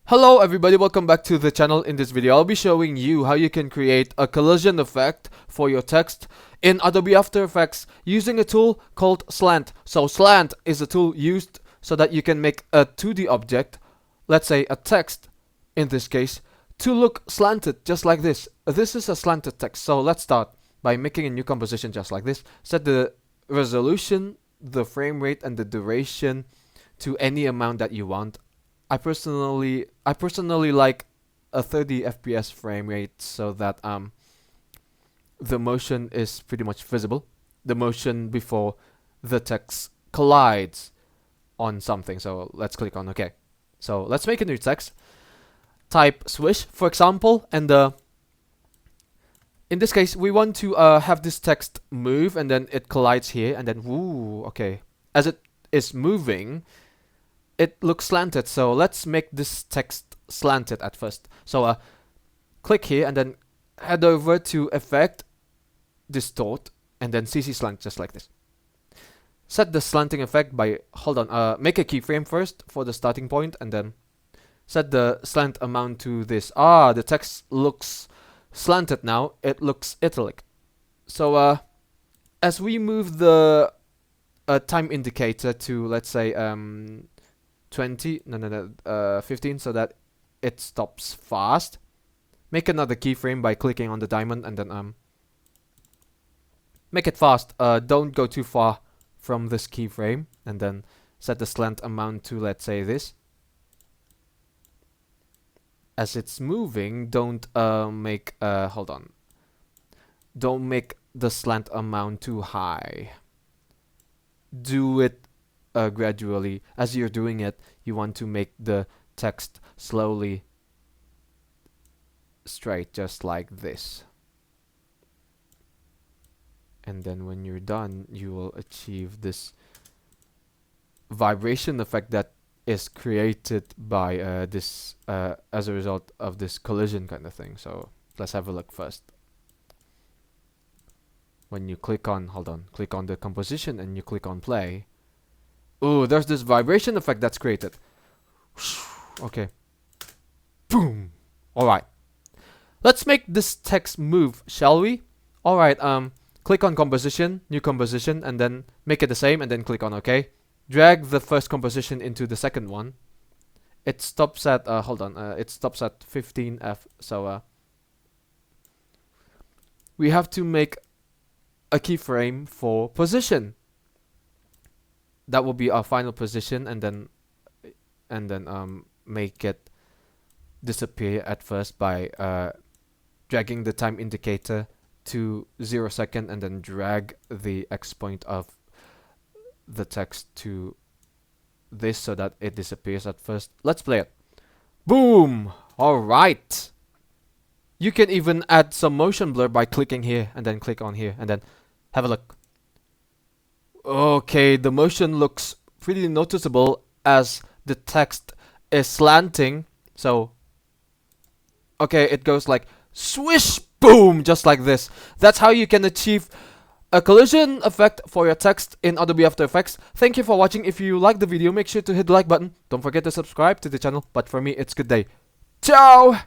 Hello everybody, welcome back to the channel. In this video I'll be showing you how you can create a collision effect for your text in Adobe After Effects using a tool called Slant. So Slant is a tool used so that you can make a 2D object, let's say a text in this case, to look slanted just like this. This is a slanted text, so let's start by making a new composition just like this. Set the resolution, the frame rate and the duration to any amount that you want. I personally like a 30 FPS frame rate so that the motion is pretty much visible. The motion before the text collides on something. So let's click on OK. So let's make a new text. Type swish, for example, and in this case we want to have this text move and then it collides here and then woo, okay. As it is moving, it looks slanted, so let's make this text slanted at first. So click here and then head over to Effect, Distort, and then CC Slant just like this. Set the slanting effect by, make a keyframe first for the starting point and then set the slant amount to this. The text looks slanted now, it looks italic. So as we move the time indicator to, let's say, 15 so that it stops fast. Make another keyframe by clicking on the diamond and then make it fast. Don't go too far from this keyframe and then set the slant amount to, let's say, this. As it's moving, don't make don't make the slant amount too high. Do it gradually. As you're doing it, you want to make the text slowly straight, just like this. And then when you're done, you will achieve this vibration effect that is created by this as a result of this collision kind of thing. So let's have a look first. When you click on click on the composition and you click on play, ooh, there's this vibration effect that's created. Okay. Boom. Alright. Let's make this text move, shall we? Alright, click on composition, new composition, and then make it the same, and then click on OK. Drag the first composition into the second one. It stops at, it stops at 15F, so we have to make a keyframe for position. That will be our final position, and then make it disappear at first by dragging the time indicator to 0 second and then drag the X point of the text to this so that it disappears at first. Let's play it. Boom! Alright! You can even add some motion blur by clicking here and then click on here and then have a look. Okay, the motion looks pretty noticeable as the text is slanting. So, okay, it goes like swish, boom, just like this. That's how you can achieve a collision effect for your text in Adobe After Effects. Thank you for watching. If you liked the video, make sure to hit the like button. Don't forget to subscribe to the channel. But for me, it's good day. Ciao!